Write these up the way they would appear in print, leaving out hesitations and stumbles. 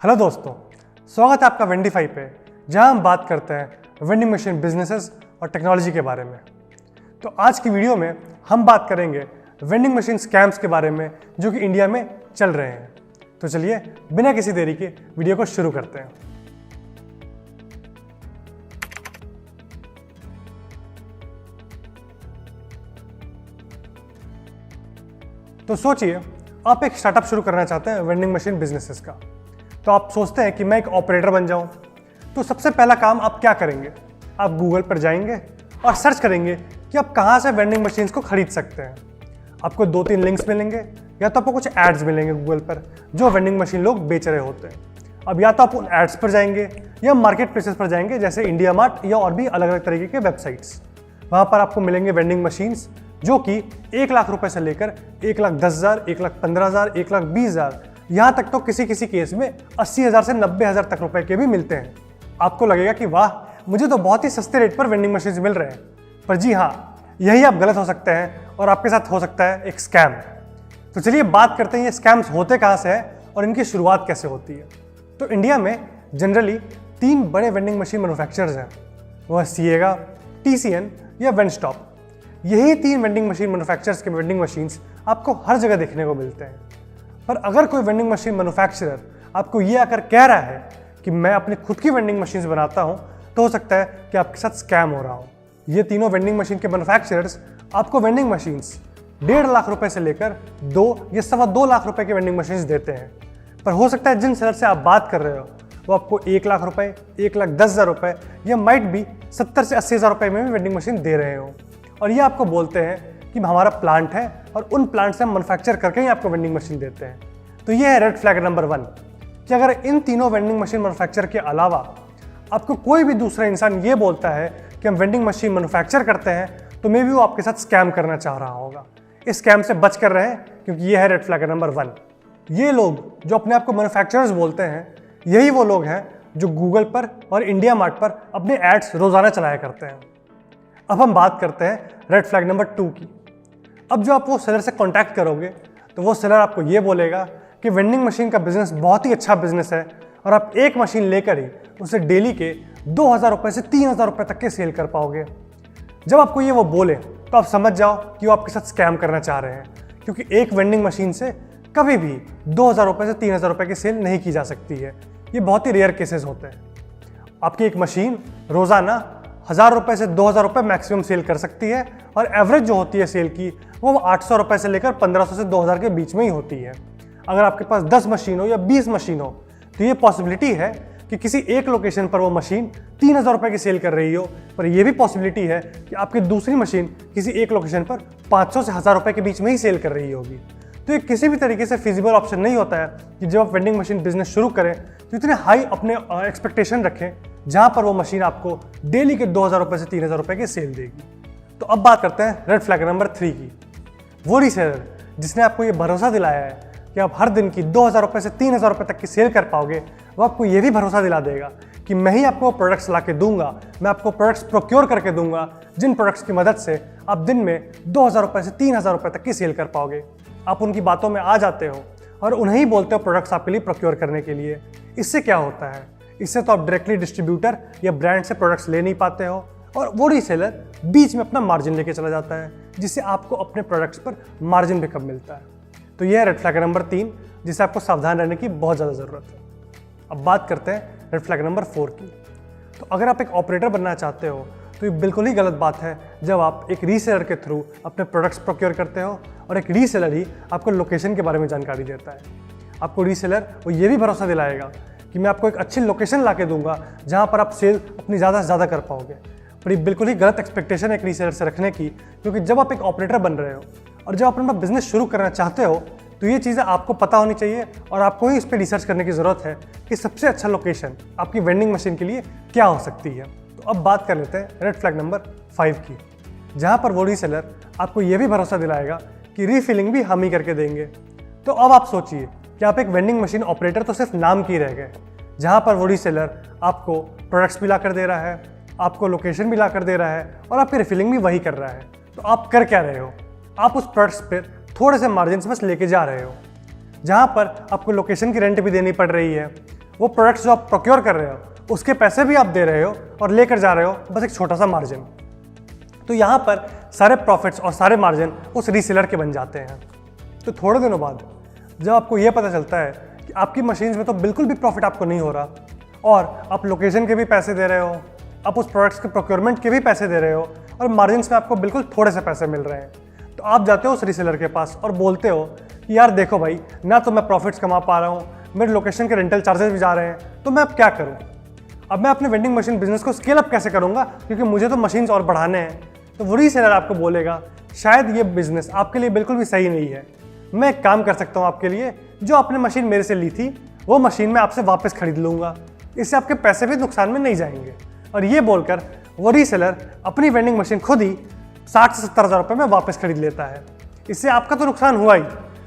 Hello दोस्तों, स्वागत है आपका वेंडीफाई पे, जहां हम बात करते हैं वेंडिंग मशीन बिजनेसेस और टेक्नोलॉजी के बारे में। तो आज की वीडियो में हम बात करेंगे वेंडिंग मशीन स्कैम्स के बारे में जो कि इंडिया में चल रहे हैं। तो चलिए बिना किसी देरी के वीडियो को शुरू करते हैं। तो सोचिए, आप एक स्टार्टअप शुरू करना चाहते हैं वेंडिंग मशीन बिजनेसेस का। तो आप सोचते हैं कि मैं एक ऑपरेटर बन जाऊं। तो सबसे पहला काम आप क्या करेंगे? आप गूगल पर जाएंगे और सर्च करेंगे कि आप कहां से वेंडिंग मशीन्स को खरीद सकते हैं। आपको 2-3 लिंक्स मिलेंगे, या तो आपको कुछ एड्स मिलेंगे गूगल पर जो वेंडिंग मशीन लोग बेच रहे होते हैं। अब या तो आप उन एड्स पर जाएंगे या मार्केट प्लेसेस पर जाएंगे, जैसे इंडिया मार्ट या और भी अलग अलग तरीके के वेबसाइट्स। वहाँ पर आपको मिलेंगे वेंडिंग मशीन्स जो कि 1 लाख रुपए से लेकर 1,10,000, 1,15,000, 1,20,000, यहाँ तक तो किसी किसी केस में 80,000 से 90,000 तक रुपए के भी मिलते हैं। आपको लगेगा कि वाह, मुझे तो बहुत ही सस्ते रेट पर वेंडिंग मशीन्स मिल रहे हैं। पर जी हाँ, यही आप गलत हो सकते हैं और आपके साथ हो सकता है एक स्कैम। तो चलिए बात करते हैं ये स्कैम्स होते कहाँ से हैं और इनकी शुरुआत कैसे होती है। तो इंडिया में जनरली 3 बड़े वेंडिंग मशीन मैन्युफैक्चरर्स हैं। वह सीएगा, टीसीएन या वेंस्टॉप। यही 3 वेंडिंग मशीन मैन्युफैक्चरर्स के वेंडिंग मशीन्स आपको हर जगह देखने को मिलते हैं। पर अगर कोई वेंडिंग मशीन मैन्युफैक्चरर आपको ये आकर कह रहा है कि मैं अपनी खुद की वेंडिंग मशीन्स बनाता हूँ, तो हो सकता है कि आपके साथ स्कैम हो रहा हो। ये तीनों वेंडिंग मशीन के मैन्युफैक्चरर्स आपको वेंडिंग मशीन्स 1.5 लाख रुपए से लेकर 2 या 2.25 लाख रुपए की वेंडिंग मशीन्स देते हैं। पर हो सकता है जिन सेलर से आप बात कर रहे हो वो आपको 1 लाख रुपए, 1,10,000 रुपए या माइट भी 70 से 80,000 रुपए में भी वेंडिंग मशीन दे रहे हो। और ये आपको बोलते हैं कि हमारा प्लांट है और उन प्लांट से हम मैन्युफैक्चर करके ही आपको वेंडिंग मशीन देते हैं। तो ये है रेड फ्लैग नंबर 1 कि अगर इन तीनों वेंडिंग मशीन मैन्युफैक्चर के अलावा आपको कोई भी दूसरा इंसान ये बोलता है कि हम वेंडिंग मशीन मैन्युफैक्चर करते हैं, तो मे भी वो आपके साथ स्कैम करना चाह रहा होगा। इस स्कैम से बच कर रहें, क्योंकि ये है रेड फ्लैग नंबर 1। ये लोग जो अपने आप को मैन्युफैक्चरर्स बोलते हैं, यही वो लोग हैं जो गूगल पर और इंडिया मार्ट पर अपने एड्स रोजाना चलाया करते हैं। अब हम बात करते हैं रेड फ्लैग नंबर 2 की। अब जो आप वो सेलर से कांटेक्ट करोगे, तो वो सेलर आपको ये बोलेगा कि वेंडिंग मशीन का बिजनेस बहुत ही अच्छा बिजनेस है और आप एक मशीन लेकर ही उसे डेली के 2,000 रुपये से 3,000 रुपये तक के सेल कर पाओगे। जब आपको ये वो बोले, तो आप समझ जाओ कि वो आपके साथ स्कैम करना चाह रहे हैं, क्योंकि एक वेंडिंग मशीन से कभी भी 2,000 रुपये से 3,000 रुपये की सेल नहीं की जा सकती है। ये बहुत ही रेयर केसेस होते हैं। आपकी एक मशीन रोजाना 1,000 रुपये से 2,000 रुपये मैक्सिमम सेल कर सकती है, और एवरेज जो होती है सेल की वो 800 रुपये से लेकर 1,500 से 2,000 के बीच में ही होती है। अगर आपके पास 10 मशीन हो या 20 मशीन हो, तो ये पॉसिबिलिटी है कि किसी एक लोकेशन पर वो मशीन 3,000 रुपये की सेल कर रही हो, पर यह भी पॉसिबिलिटी है कि आपकी दूसरी मशीन किसी एक लोकेशन पर 500 से 1,000 रुपये के बीच में ही सेल कर रही होगी। तो ये किसी भी तरीके से फिजिबल ऑप्शन नहीं होता है कि जब आप वेंडिंग मशीन बिजनेस शुरू करें तो इतने हाई अपने एक्सपेक्टेशन रखें जहां पर वो मशीन आपको डेली के 2,000 रुपये से 3,000 रुपये की सेल देगी। तो अब बात करते हैं रेड फ्लैग नंबर 3 की। वो रीसेलर जिसने आपको ये भरोसा दिलाया है कि आप हर दिन की 2,000 रुपये से 3,000 रुपये तक की सेल कर पाओगे, वो आपको ये भी भरोसा दिला देगा कि मैं ही आपको प्रोडक्ट्स ला के दूंगा, मैं आपको प्रोडक्ट्स प्रोक्योर करके दूंगा जिन प्रोडक्ट्स की मदद से आप दिन में 2,000 रुपये से 3,000 रुपये तक की सेल कर पाओगे। आप उनकी बातों में आ जाते हो और उन्हें ही बोलते हो प्रोडक्ट्स आपके लिए प्रोक्योर करने के लिए। इससे क्या होता है? इससे तो आप डायरेक्टली डिस्ट्रीब्यूटर या ब्रांड से प्रोडक्ट्स ले नहीं पाते हो, और वो रीसेलर बीच में अपना मार्जिन लेके चला जाता है, जिससे आपको अपने प्रोडक्ट्स पर मार्जिन भी कम मिलता है। तो ये है रेड फ्लैग नंबर 3, जिससे आपको सावधान रहने की बहुत ज़्यादा ज़रूरत है। अब बात करते हैं रेड फ्लैग नंबर 4 की। तो अगर आप एक ऑपरेटर बनना चाहते हो, तो ये बिल्कुल ही गलत बात है जब आप एक रीसेलर के थ्रू अपने प्रोडक्ट्स प्रोक्योर करते हो और एक रीसेलर ही आपको लोकेशन के बारे में जानकारी देता है। आपको रीसेलर वो ये भी भरोसा दिलाएगा कि मैं आपको एक अच्छी लोकेशन ला के दूंगा जहाँ पर आप सेल अपनी ज़्यादा से ज़्यादा कर पाओगे। पर ये बिल्कुल ही गलत एक्सपेक्टेशन है एक रीसेलर से रखने की, क्योंकि जब आप एक ऑपरेटर बन रहे हो और जब अपना बिजनेस शुरू करना चाहते हो, तो ये चीज़ें आपको पता होनी चाहिए और आपको ही इस पर रिसर्च करने की ज़रूरत है कि सबसे अच्छा लोकेशन आपकी वेंडिंग मशीन के लिए क्या हो सकती है। तो अब बात कर लेते हैं रेड फ्लैग नंबर 5 की, जहाँ पर वो रीसेलर आपको ये भी भरोसा दिलाएगा कि रीफिलिंग भी हम ही करके देंगे। तो अब आप सोचिए कि आप एक वेंडिंग मशीन ऑपरेटर तो सिर्फ नाम की रह गए, जहाँ पर वो रीसेलर आपको प्रोडक्ट्स भी ला कर दे रहा है, आपको लोकेशन भी ला कर दे रहा है और आपकी रिफिलिंग भी वही कर रहा है। तो आप कर क्या रहे हो? आप उस प्रोडक्ट्स पर थोड़े से मार्जिन बस लेके जा रहे हो, जहाँ पर आपको लोकेशन की रेंट भी देनी पड़ रही है, वो प्रोडक्ट्स जो आप प्रोक्योर कर रहे हो उसके पैसे भी आप दे रहे हो और लेकर जा रहे हो बस एक छोटा सा मार्जिन। तो यहाँ पर सारे प्रॉफिट्स और सारे मार्जिन उस रीसेलर के बन जाते हैं। तो थोड़े दिनों बाद जब आपको ये पता चलता है कि आपकी मशीन्स में तो बिल्कुल भी प्रॉफिट आपको नहीं हो रहा और आप लोकेशन के भी पैसे दे रहे हो, आप उस प्रोडक्ट्स के प्रोक्योरमेंट के भी पैसे दे रहे हो और मार्जिन्स में आपको बिल्कुल थोड़े से पैसे मिल रहे हैं, तो आप जाते हो उस रीसेलर के पास और बोलते हो कि यार देखो भाई, ना तो मैं प्रॉफिट्स कमा पा रहा हूँ, मेरे लोकेशन के रेंटल चार्जेस भी जा रहे हैं, तो मैं अब क्या करूँ? अब मैं अपने वेंडिंग मशीन बिजनेस को स्केल अप कैसे करूँगा, क्योंकि मुझे तो मशीन्स और बढ़ाने हैं। तो वो रीसेलर आपको बोलेगा शायद ये बिजनेस आपके लिए बिल्कुल भी सही नहीं है, मैं एक काम कर सकता हूँ आपके लिए, जो आपने मशीन मेरे से ली थी वो मशीन मैं आपसे वापस खरीद लूँगा, इससे आपके पैसे भी नुकसान में नहीं जाएंगे। और ये बोलकर वो रीसेलर अपनी वेंडिंग मशीन खुद ही 60 से 70 हज़ार रुपये में वापस खरीद लेता है। इससे आपका तो नुकसान हुआ ही,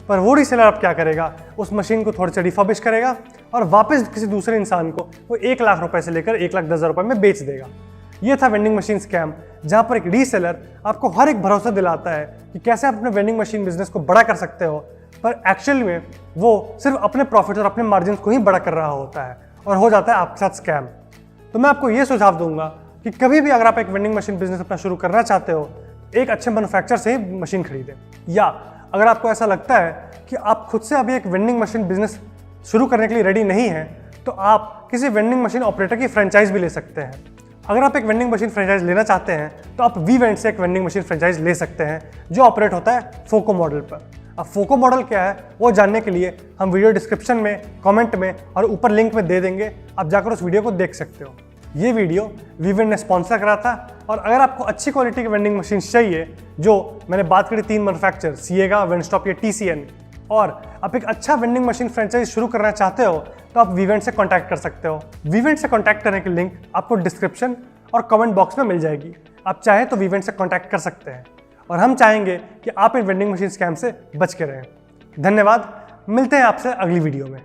पर वो रीसेलर अब क्या करेगा, उस मशीन को थोड़ी सी रिफर्बिश करेगा और वापस किसी दूसरे इंसान को वो 1 लाख रुपए से लेकर 1,10,000 रुपये में बेच देगा। ये था वेंडिंग मशीन स्कैम, जहाँ पर एक रीसेलर आपको हर एक भरोसा दिलाता है कि कैसे आप अपने वेंडिंग मशीन बिजनेस को बड़ा कर सकते हो, पर एक्चुअल में वो सिर्फ अपने प्रॉफिट और अपने मार्जिन को ही बड़ा कर रहा होता है और हो जाता है आपके साथ स्कैम। तो मैं आपको ये सुझाव दूंगा कि कभी भी अगर आप एक वेंडिंग मशीन बिजनेस अपना शुरू करना चाहते हो, एक अच्छे मैन्युफैक्चर से ही मशीन खरीदें। या अगर आपको ऐसा लगता है कि आप खुद से अभी एक वेंडिंग मशीन बिजनेस शुरू करने के लिए रेडी नहीं है, तो आप किसी वेंडिंग मशीन ऑपरेटर की फ्रेंचाइज भी ले सकते हैं। अगर आप एक वेंडिंग मशीन फ्रेंचाइज लेना चाहते हैं तो आप वीवेंट से एक वेंडिंग मशीन फ्रेंचाइज ले सकते हैं जो ऑपरेट होता है फोको मॉडल पर। अब फोको मॉडल क्या है वो जानने के लिए हम वीडियो डिस्क्रिप्शन में, कमेंट में और ऊपर लिंक में दे देंगे, आप जाकर उस वीडियो को देख सकते हो। ये वीडियो वीवेंट ने स्पॉन्सर करा था। और अगर आपको अच्छी क्वालिटी की वेंडिंग मशीन चाहिए, जो मैंने बात करी 3 मैन्युफैक्चर सीएगा, वेंस्टॉप या TCN, और आप एक अच्छा वेंडिंग मशीन फ्रेंचाइज शुरू करना चाहते हो, तो आप वीवेंट से कॉन्टैक्ट कर सकते हो। वीवेंट से कॉन्टैक्ट करने की लिंक आपको डिस्क्रिप्शन और कमेंट बॉक्स में मिल जाएगी। आप चाहें तो वीवेंट से कॉन्टैक्ट कर सकते हैं और हम चाहेंगे कि आप इन वेंडिंग मशीन स्कैम से बच के रहें। धन्यवाद, मिलते हैं आपसे अगली वीडियो में।